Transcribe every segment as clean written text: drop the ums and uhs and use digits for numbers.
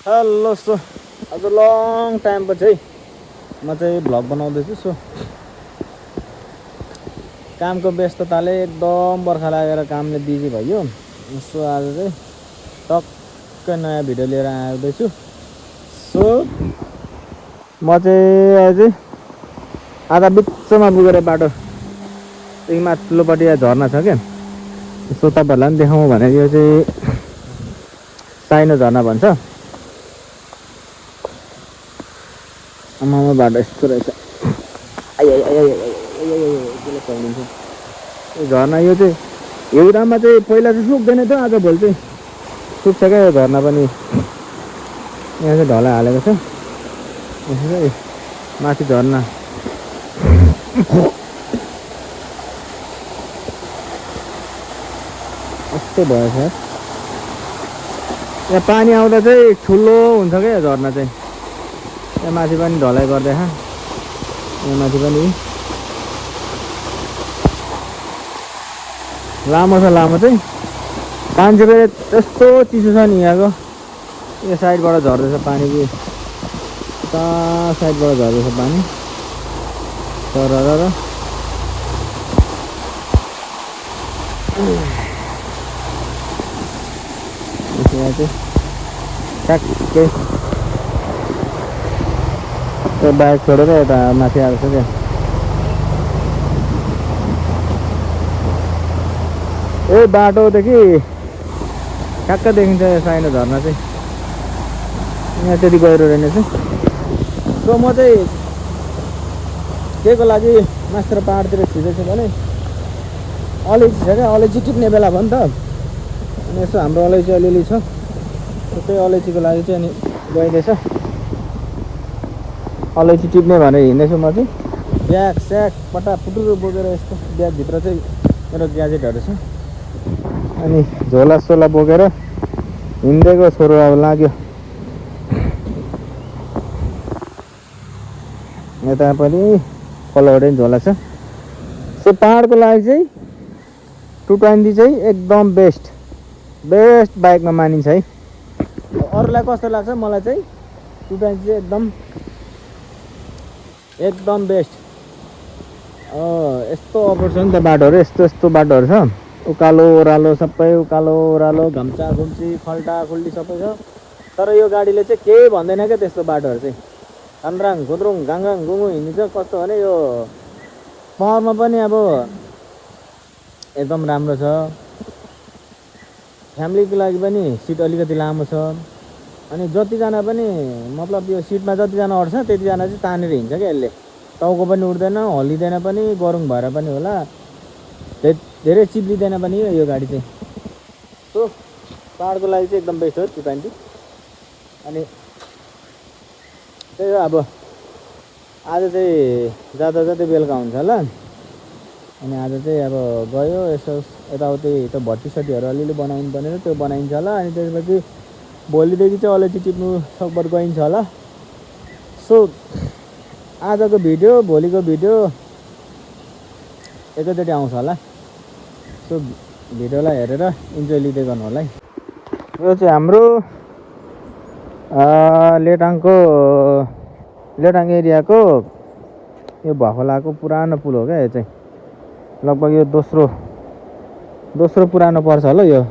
Hello so आज long time पछि है म चाहिँ भ्लग बनाउँदैछु। सो कामको व्यस्तताले एकदम बर्खा लागेर कामले बिजी भयो। सो आज चाहिँ टक्कै नयाँ भिडियो लिएर आउँदैछु। सो म चाहिँ आज आधा बिचमा पुगेर बाटो माथिल्लोपट्टि झर्ना छ क्या। सो तपाईँहरूलाई पनि देखाउँ भने यो चाहिँ साइनो झर्ना भन्छ। आमामा बाटो यस्तो रहेछ। झर्ना यो चाहिँ हिउँदामा चाहिँ पहिला चाहिँ सुक्दैन थियो, आजभोलि चाहिँ सुक्छ क्या यो झर्ना पनि। यहाँ चाहिँ ढलाई हालेको छ। यसो माथि झर्ना यस्तै भएछ। यहाँ पानी आउँदा चाहिँ ठुलो हुन्छ क्या यो झर्ना चाहिँ। यहाँ माथि पनि ढलाइ गर्दैछ, यहाँ माथि पनि लामो छ। लामो चाहिँ पानी चाहिँ यस्तो चिसो छ नि यहाँको। यो साइडबाट झर्दैछ पानी कि उता साइडबाट झर्दैछ पानी तर यहाँ चाहिँ ट्याक्कै त्यो बाइक छोडेर यता माथि आएको छ क्या। ए बाटोदेखि ठ्याक्क देखिन्छ साइनो झर्ना चाहिँ। यहाँ त्यति गहिरो रहेनछ। सो म चाहिँ केको लागि मास्टर पाहाडतिर छिर्दैछु भने अलैँची छ क्या। अलैँची टिप्ने बेला भयो नि त। अनि यसो हाम्रो अलैँची अलिअलि छ, त्यही अलैँचीको लागि चाहिँ अनि गइँदैछ। अलैँची टिप्ने भनेर हिँड्दैछु म चाहिँ। ब्याग स्याग पटापुटुरु बोकेर यस्तो ब्यागभित्र चाहिँ मेरो ग्याजेटहरू छ। अनि झोला सोला बोकेर हिँड्दैको छोरो अब लाग्यो। यता पनि पल्लोबाटै झोला छ। सो पाहाडको लागि चाहिँ 220 चाहिँ एकदम बेस्ट बाइकमा मानिन्छ है। अरूलाई कस्तो लाग्छ, मलाई चाहिँ 220 चाहिँ एकदम बेस्ट। यस्तो अप्रोच छ नि त बाटोहरू, यस्तो बाटोहरू छ। उकालो ओह्रालो सबै उकालो ओह्रालो घम्चा घुम्ची खल्टा खुल्टी सबै छ। तर यो गाडीले चाहिँ केही भन्दैन क्या त्यस्तो बाटोहरू चाहिँ। खान्द्राङ खुद्रुङ गाङगाङ गुङु हिँड्छ। कस्तो भने यो पहरमा पनि अब एकदम राम्रो छ। फ्यामिलीको लागि पनि सिट अलिकति लामो छ। अनि जतिजना पनि मतलब यो सिटमा जतिजना अट्छ त्यतिजना चाहिँ तानेर हिँड्छ क्या यसले। टाउको पनि उठ्दैन, हल्लिँदैन पनि, गरुङ भएर पनि होला, धेरै चिप्लिँदैन पनि यो गाडी चाहिँ। सो पाहाडको लागि चाहिँ एकदम बेस्ट हो 220। अनि त्यही हो अब आज चाहिँ जाँदा जाँदै बेलुका हुन्छ होला। अनि आज चाहिँ अब गयो यसो यताउति त्यो भट्टीसट्टीहरू अलिअलि बनाउनु पर्ने, त्यो बनाइन्छ होला। अनि त्यसपछि भोलिदेखि चाहिँ अलैँची टिप्नु सकभर गइन्छ होला। सो आजको भिडियो भोलिको भिडियो एकैचोटि आउँछ होला। सो भिडियोलाई हेरेर इन्जोय लिँदै गर्नु होला है। यो चाहिँ हाम्रो लेटाङ एरियाको यो भखलाको पुरानो पुल हो क्या। यो चाहिँ लगभग यो दोस्रो पुरानो पर्छ होला यो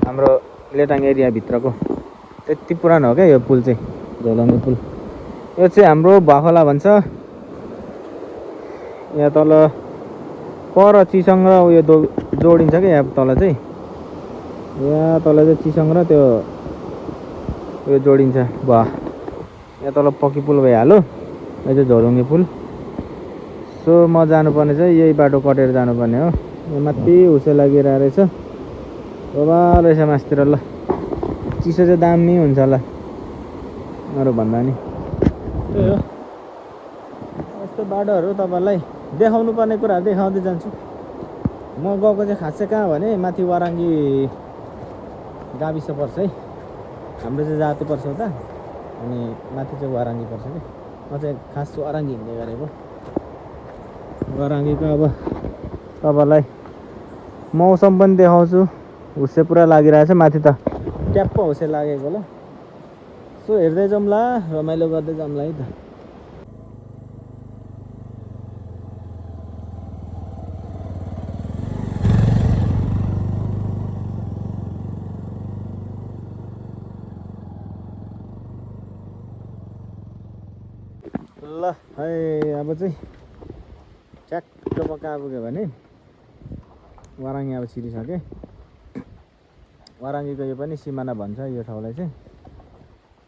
हाम्रो लेटाङ एरियाभित्रको। त्यति पुरानो हो क्या यो पुल चाहिँ, झोलङ्गे पुल। यो चाहिँ हाम्रो भखला भन्छ। यहाँ तल पर चिसङ र उयो जोडिन्छ क्या यहाँ तल चाहिँ। यहाँ तल चाहिँ चिसङ र त्यो उयो जोडिन्छ। वाह, यहाँ तल पक्की पुल भइहाल्यो। यो चाहिँ झोलङ्गे पुल। सो म जानुपर्ने चाहिँ यही बाटो कटेर जानुपर्ने हो। यो माथि हुसे लागिरहेको रहेछ, बाबा रहेछ मासतिर। ल चिसो चाहिँ दामी हुन्छ होला अरू भन्दा नि। त्यही हो, यस्तो बाटोहरू तपाईँहरूलाई देखाउनु पर्ने कुराहरू देखाउँदै जान्छु। म गएको चाहिँ खास चाहिँ कहाँ भने माथि वाराङ्गी गाविस पर्छ है। हाम्रो चाहिँ जाति पर्छ उता, अनि माथि चाहिँ वाराङ्गी पर्छ कि। म चाहिँ खास वाराङ्गी हिँड्दै गरेको। वाराङ्गीको अब तपाईँहरूलाई मौसम पनि देखाउँछु। हुसे पुरा लागिरहेछ माथि त, ट्याप्प हुसे लागेको ल। यसो हेर्दै जाउँला रमाइलो गर्दै जाउँला है त ल है अब चाहिँ ट्याक्क म कहाँ पुग्यो भने वाराङ्गी अब छिरिसकेँ वाराङ्गीको यो पनि सिमाना भन्छ यो ठाउँलाई चाहिँ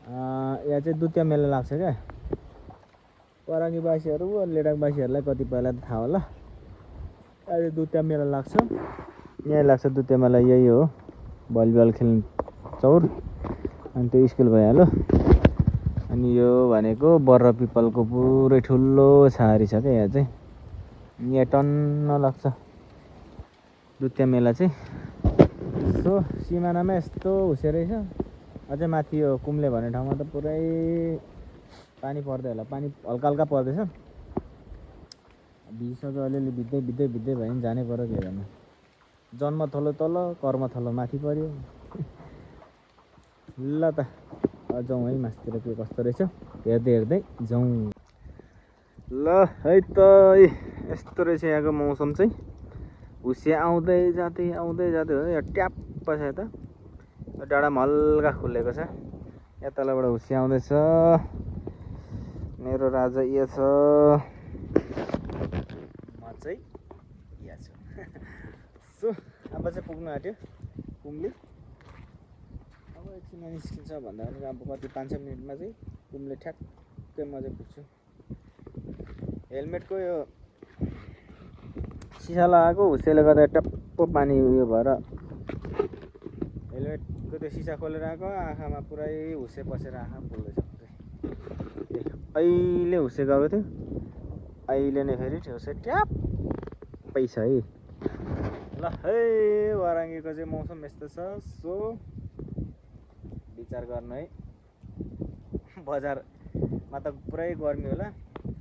यहाँ चाहिँ दुतिया मेला लाग्छ क्या वाराङ्गीवासीहरू लेडाङवासीहरूलाई कतिपयलाई त थाहा होला अहिले दुतिया मेला लाग्छ यहीँ लाग्छ दुतिया मेला यही हो भलिबल खेल्ने चौर अनि त्यो स्कुल भइहाल्यो अनि यो भनेको बर्र पिपलको पुरै ठुलो छहारी छ क्या यहाँ चाहिँ यहाँ टन्न लाग्छ दुतिया मेला चाहिँ सो सिमानामा यस्तो हुसे रहेछ अझै माथि यो कुम्ले भन्ने ठाउँमा त पुरै पानी पर्दै होला पानी हल्का हल्का पर्दैछ भिजिसक्यो अलिअलि भिज्दै भयो भने जानै पर्यो के भन्नु जन्म थलो तल कर्म थलो माथि पर्यो ल त जाउँ है मासतिर के कस्तो रहेछ हेर्दै जाउँ ल है त यस्तो रहेछ यहाँको मौसम चाहिँ हुसे आउँदै जाँदै हो यहाँ ट्याप्प छ यता डाँडामा हल्का खुलेको छ यहाँ तलबाट हुसे आउँदैछ मेरो राजा यहाँ छ म चाहिँ यहाँ छु सो अब चाहिँ पुग्नु आँट्यो कुम्ली अब एकछिनमा निस्किन्छ भन्दा पनि अब कति 5-6 मिनटमा चाहिँ कुम्ले ठ्याक्कै म चाहिँ पुग्छु हेलमेटको यो सिसा लगाएको हुसेले गर्दा टप्प पानी उयो भएर हेलमेटको त्यो सिसा खोलेर आएको आँखामा पुरै हुसे पसेर आँखा फुल्दैछ अहिले हुसे गएको थियो अहिले नै फेरि हुसे ट्याप्पै छ है ल है वाराङ्गीको चाहिँ मौसम यस्तो छ सो विचार गर्नु है बजारमा त पुरै गर्मी होला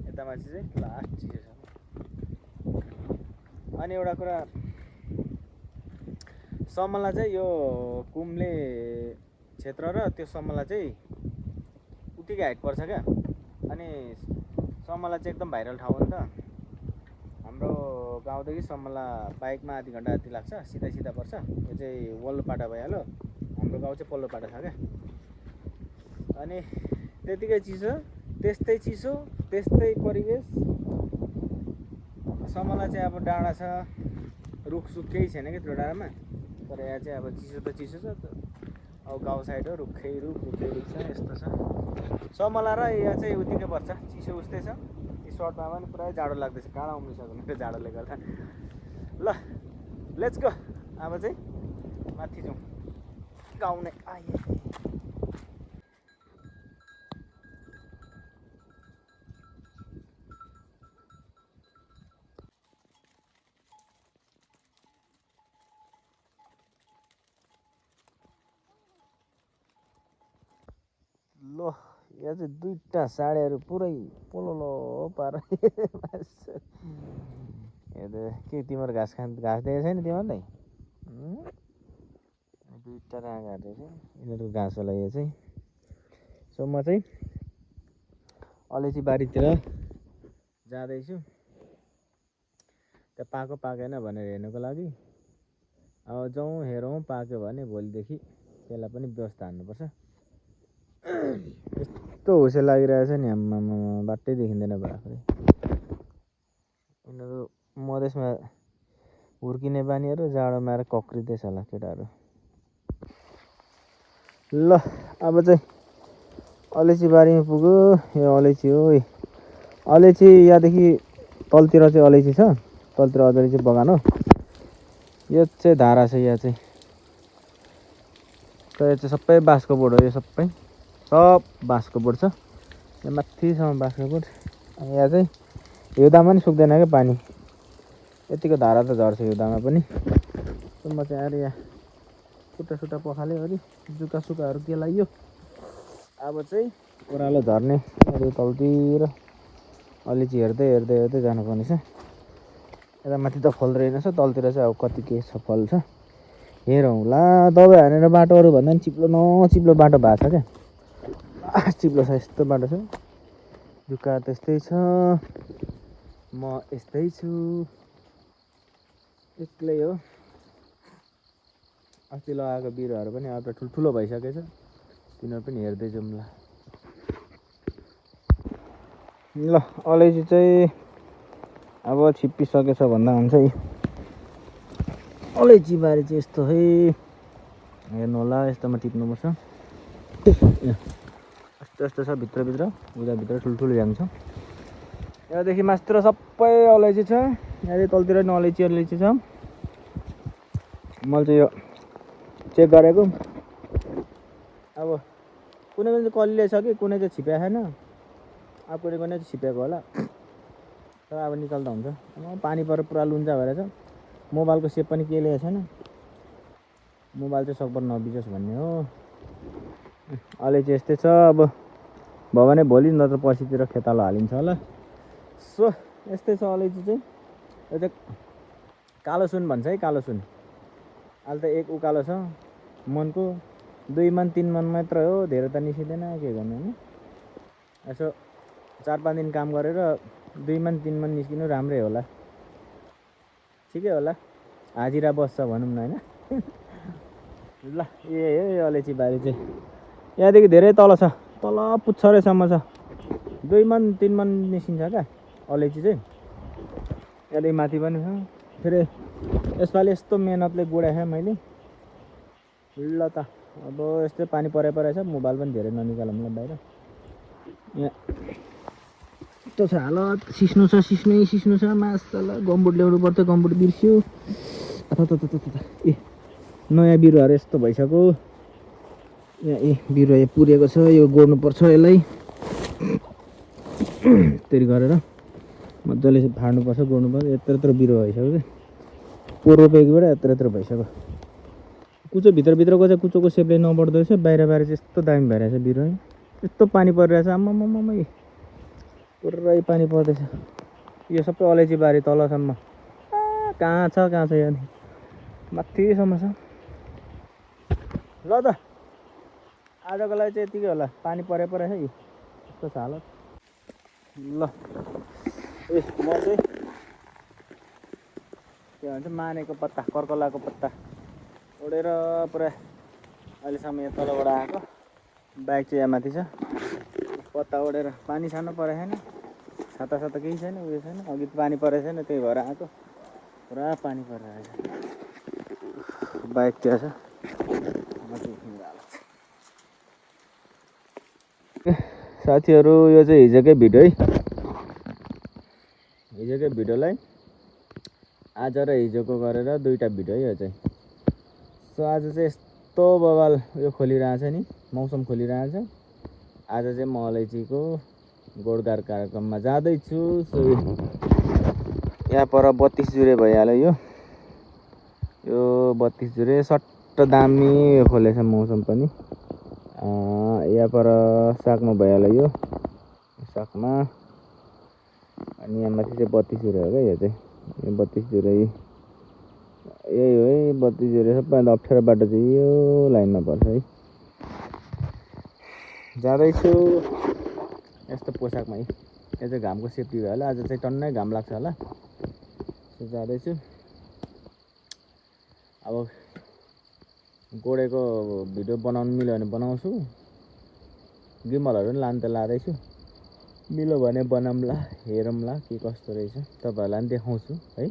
यता माथि चाहिँ लास्ट चिसो छ अनि एउटा कुरा समला चाहिँ यो कुम्ले क्षेत्र र त्यो समला चाहिँ उतिकै हाइट पर्छ क्या अनि समला चाहिँ एकदम भाइरल ठाउँ हो नि त हाम्रो गाउँदेखि समला बाइकमा आधी घन्टा जति लाग्छ सिधा पर्छ यो चाहिँ वल्लोपाटा भइहाल्यो हाम्रो गाउँ चाहिँ पल्लोपाटा छ क्या अनि त्यतिकै चिसो त्यस्तै परिवेश समला चाहिँ अब डाँडा छ रुखसुख केही छैन कि त्यो डाँडामा तर यहाँ चाहिँ अब चिसो त चिसो छ अब गाउँ साइड हो रुखै रुख छ यस्तो छ समला र यहाँ चाहिँ उतिकै पर्छ चिसो उस्तै छ टी सर्टमा पनि पुरा जाडो लाग्दैछ काँडा उम्लिसक्यो त्यो जाडोले गर्दा ल लेट्स गो अब चाहिँ माथि जाउँ गाउँ नै आए ल यहाँ चाहिँ दुईटा साडीहरू पुरै पोलो पार के तिम्रो घाँस दिएको छैन तिमीहरूलाई दुईटा राँगाहरू रहेछ यिनीहरूको घाँस होला यो चाहिँ सो म चाहिँ अलैँची बारीतिर जाँदैछु त्यहाँ पाकेन भनेर हेर्नुको लागि अब जाउँ हेरौँ पाक्यो भने भोलिदेखि त्यसलाई पनि व्यवस्था हान्नुपर्छ यस्तो हुसे लागिरहेछ नि आम्मामा बाटै देखिँदैन बाख्रै यिनीहरू मधेसमा हुर्किने बानीहरू जाडोमा आएर कक्रिँदैछ होला केटाहरू ल अब चाहिँ अलैँची बारीमा पुग्यो यो अलैँची हो अलैँची यहाँदेखि तलतिर चाहिँ अलैँची छ तलतिर अलैँची बगान हो यो चाहिँ धारा छ यहाँ चाहिँ यो चाहिँ सबै बाँसको बोट हो यो सब बाँसको बोट छ यहाँ माथिसम्म बाँसको बोट यहाँ चाहिँ हिउँदामा पनि सुक्दैन क्या पानी यतिको धारा त झर्छ हिउँदामा पनि म चाहिँ आएर यहाँ सुट्टा पखाल्यो जुका सुकाहरू के लाग्यो अब चाहिँ ओह्रालो झर्ने अरू तलतिर अलैँची हेर्दै जानुपर्ने छ यता माथि त फल रहेनछ तलतिर चाहिँ अब कति के छ फल छ हेरौँ ला दबाई हानेर बाटोहरू भन्दा पनि चिप्लो बाटो भएको छ क्या चिप्लो छ यस्तो बाटो छ जुका त्यस्तै छ म यस्तै छु एक्लै हो अस्ति लगाएको बिरुवाहरू पनि अब त ठुल्ठुलो भइसकेछ तिनीहरू पनि हेर्दै जाउँ ल अलैँची चाहिँ अब छिप्पिसकेछ भन्दा हुन्छ है अलैँची बारी चाहिँ यस्तो है हेर्नु होला यस्तोमा टिप्नुपर्छ यस्तो यस्तो छ भित्रभित्र उताभित्र ठुल्ठुलो ह्याङ छ यहाँदेखि मास्तिर सबै अलैँची छ यहाँदेखि तलतिर नि अलैँची छ मैले चाहिँ यो चेक गरेको अब कुनै चाहिँ कलिले छ कि कुनै चाहिँ छिप्या छैन अब कुनै चाहिँ छिपेको होला तर अब निकाल्दा हुन्छ पानी परेर पुरा लुन्जा भएर छ मोबाइलको सेप पनि केही ल्याएको छैन मोबाइल चाहिँ सकभर नबिजोस् भन्ने हो अलैँची यस्तै छ अब भयो भने भोलि नत्र पर्सितिर खेतालो हालिन्छ होला सो यस्तै छ अलैँची चाहिँ यो चाहिँ कालो सुन भन्छ है कालो सुन अहिले त एक उकालो छ मनको 2 मन 3 मन मात्र हो धेरै त निस्किँदैन के गर्नु हैन यसो 4-5 दिन काम गरेर 2 मन 3 मन निस्किनु राम्रै होला ठिकै होला हाजिरा बस्छ भनौँ न हैन ल यो अलैँची बारी चाहिँ यहाँदेखि धेरै तल छ तल पुच्छरेसम्म छ 2 मन 3 मन निस्किन्छ क्या अलैँची चाहिँ यहाँदेखि माथि पनि छ फेरि यसपालि यस्तो मेहनतले गोडाएँ मैले ल त अब यस्तै पानी परेछ मोबाइल पनि धेरै ननिकालौँ ल बाहिर यहाँ यस्तो छ हालत सिस्नो छ मासला गम्बुट ल्याउनु पर्छ गम्बुट बिर्स्यो ए नयाँ बिरुवाहरू यस्तो भइसक्यो यहाँ बिरुवा पुरेको छ यो गोड्नुपर्छ यसलाई त्यसरी गरेर मजाले फाड्नुपर्छ गोड्नुपर्छ यत्रो बिरुवा भइसक्यो कि पोहोर रोपेकोबाट यत्रो भइसक्यो कुचो भित्रको चाहिँ कुचोको सेपले नबढ्दो रहेछ बाहिर चाहिँ यस्तो दामी भइरहेछ बिरुवा यस्तो पानी परिरहेछ आम्मामामै पुरै पानी पर्दैछ यो सबै अलैँची बारी तलसम्म कहाँ छ यहाँ माथिसम्म छ ल त आजको लागि चाहिँ यतिकै होला पानी परेछ है यस्तो छ हालत ल म चाहिँ के भन्छ मानेको पत्ता कर्कलाको पत्ता ओढेर पुरा अहिलेसम्म यहाँ तलबाट आएको बाइक चाहिँ यहाँ माथि छ पत्ता ओढेर पानी छान्नु परेको छैन छाता केही छैन उयो छैन अघि पानी परेको छैन त्यही भएर आएको पुरा पानी परिरहेछ बाइक त्यहाँ छ साथीहरू यो चाहिँ हिजोकै भिडियो है हिजोकै भिडियोलाई आज र हिजोको गरेर 2टा भिडियो है यो चाहिँ सो आज चाहिँ यस्तो बवाल यो खोलिरहेछ नि मौसम खोलिरहेछ आज चाहिँ म अलैँचीको गोडगाड कार्यक्रममा जाँदैछु सो यहाँ पर 32 जुरे भइहाल्यो यो 32 जुरे सट्ट दामी खोलेछ मौसम पनि यहाँ पर सागमा भइहाल्यो यो सागमा अनि यहाँ माथि चाहिँ 32 जुरे हो क्या यो चाहिँ यो 32 जुरे यही हो है 32 जुरे सबैभन्दा अप्ठ्यारो बाटो चाहिँ यो लाइनमा पर्छ है जाँदैछु यस्तो पोसाकमा है यो चाहिँ घामको सेफ्टी भयो होला आज चाहिँ टन्नै घाम लाग्छ होला जाँदैछु अब गोडेको भिडियो बनाउनु मिल्यो भने बनाउँछु गिमलहरू पनि लानु त लाँदैछु मिल्यो भने बनाउँला हेरौँला के कस्तो रहेछ तपाईँहरूलाई पनि देखाउँछु है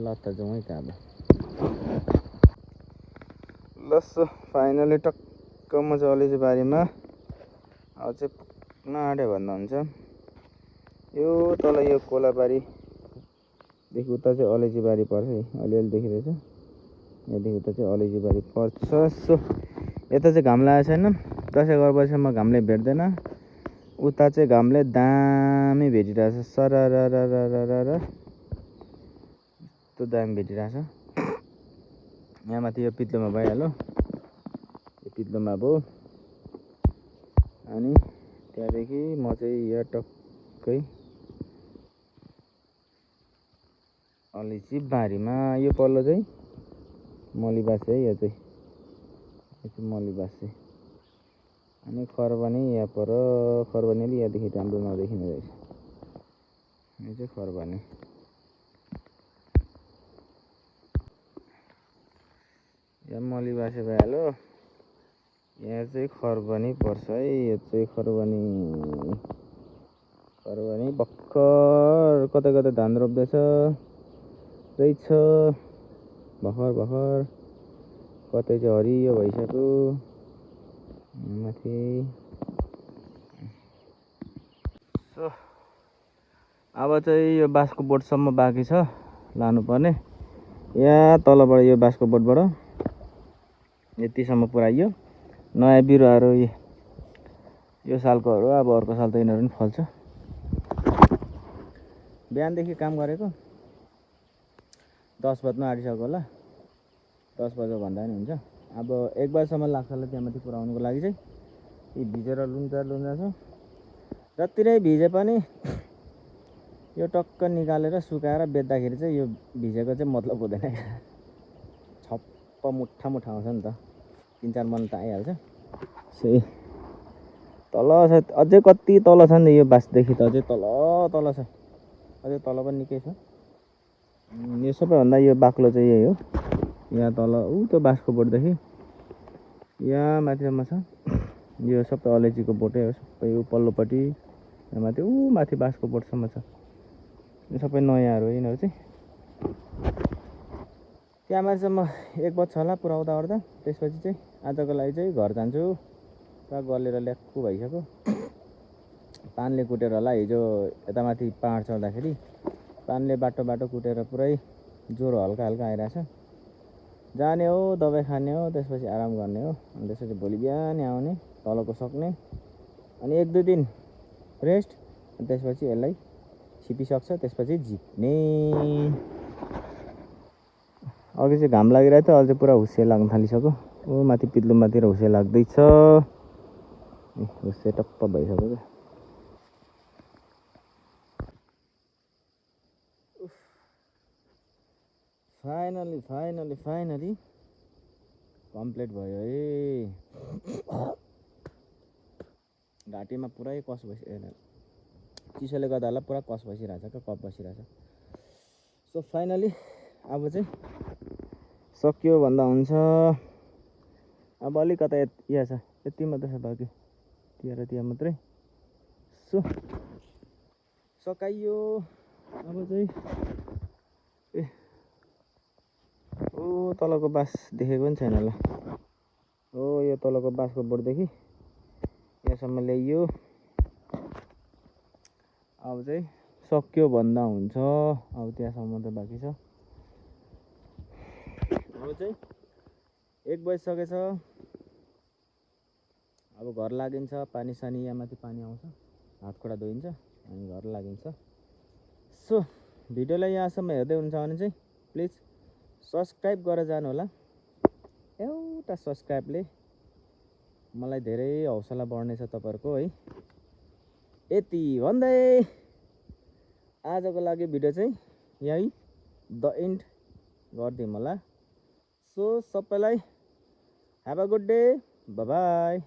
ल त जाउँ है त अब ल सो फाइनली टक्क म चाहिँ अलैँची बारीमा अब चाहिँ पुग्न आँट्यो भन्दा हुन्छ यो तल यो कोलाबारीदेखि उता चाहिँ अलैँची बारी पर्छ है अलिअलि देखिरहेछ यहाँदेखि उता चाहिँ अलैँची बारी पर्छ सो यता चाहिँ घाम लागेको छैन दसैँ गरेपछिसम्म घामले भेट्दैन उता चाहिँ घामले दामी भेटिरहेछ सररररररर यस्तो दामी भेटिरहेछ यहाँ माथि यो पित्लोमा भइहाल्यो यो पित्लोमा भयो अनि त्यहाँदेखि म चाहिँ यहाँ टक्कै अलैँची बारीमा यो पल्लो चाहिँ मलिबासे है यो चाहिँ मलिबासे अनि खरबनी यहाँ पर खरबनीले यहाँदेखि राम्रो नदेखिने रहेछ यो चाहिँ खरबनी यहाँ मलिबासे भइहाल्यो यहाँ चाहिँ खरबनी पर्छ है यो चाहिँ खरबनी भर्खर कतै कतै धान रोप्दैछ रहेछ भर्खर कतै चाहिँ हरियो भइसक्यो माथि सो अब चाहिँ यो बाँसको बोटसम्म बाँकी छ लानुपर्ने यहाँ तलबाट यो बाँसको बोटबाट यतिसम्म पुऱ्याइयो नयाँ बिरुवाहरू यो सालकोहरू अब अर्को साल त यिनीहरू पनि फल्छ बिहानदेखि काम गरेको 10 बज्नु आँटिसक्यो होला 10 बजे भन्दा पनि हुन्छ अब 1 बजेसम्म लाग्छ होला त्यहाँ माथि पुऱ्याउनुको लागि चाहिँ यी भिजेर लुन्जा छ जति नै भिजे पनि यो टक्क निकालेर सुकाएर बेच्दाखेरि चाहिँ यो भिजेको चाहिँ मतलब हुँदैन छप्प मुठा आउँछ नि त 3-4 मन त आइहाल्छ सही तल छ अझै कति तल छ नि यो बाँसदेखि त अझै तल छ अझै तल पनि निकै छ यो सबैभन्दा यो बाक्लो चाहिँ यही हो यहाँ तल त्यो बाँसको बोटदेखि यहाँ माथिसम्म छ यो सबै अलैँचीको बोटै हो सबै यो पल्लोपट्टि यहाँ माथि माथि बाँसको बोटसम्म छ यो सबै नयाँहरू हो यिनीहरू चाहिँ त्यहाँ माथिसम्म 1 बज्छ होला पुऱ्याउँदा ओर्दा त्यसपछि चाहिँ आजको लागि चाहिँ घर जान्छु पुरा गलेर ल्याक्कु भइसक्यो पानले कुटेर होला हिजो यता माथि पहाड चढ्दाखेरि पानले बाटो कुटेर पुरै ज्वरो हल्का आइरहेछ जाने हो दबाई खाने हो त्यसपछि आराम गर्ने हो अनि त्यसपछि भोलि बिहान आउने तलको सक्ने अनि 1-2 दिन रेस्ट अनि त्यसपछि यसलाई छिपिसक्छ त्यसपछि झिक्ने अघि चाहिँ घाम लागिरहेको थियो अहिले चाहिँ पुरा हुस्से लाग्न थालिसक्यो माथि पित्लुमातिर हुस्से लाग्दैछ हुस्से टप्प भइसक्यो क्या फाइनली कम्प्लिट भयो है घाँटीमा पुरै कस चिसोले गर्दा होला पुरा कस बसिरहेछ क्या कप बसिरहेछ सो फाइनली अब चाहिँ सक्यो भन्दा हुन्छ अब अलिकता यहाँ छ यति मात्रै छ बाँकी त्यहाँ मात्रै सो सकाइयो अब चाहिँ तलको बाँस देखेको पनि छैन होला यो तलको बाँसको बोटदेखि यहाँसम्म ल्याइयो अब चाहिँ सक्यो भन्दा हुन्छ अब त्यहाँसम्म त बाँकी छ अब चाहिँ 1 बजिसकेछ अब घर लागिन्छ पानी सानी यहाँ माथि पानी आउँछ हात खुट्टा धोइन्छ अनि घर लागिन्छ सो भिडियोलाई यहाँसम्म हेर्दै हुन्छ भने चाहिँ प्लिज सब्सक्राइब गरेर जानु होला एउटा सब्सक्राइबले मलाई धेरै हौसला बढ्नेछ तपाईहरुको है यति भन्दै आजको लागि भिडियो चाहिँ यही द एन्ड गर्दिम होला सो सबैलाई have a good day bye bye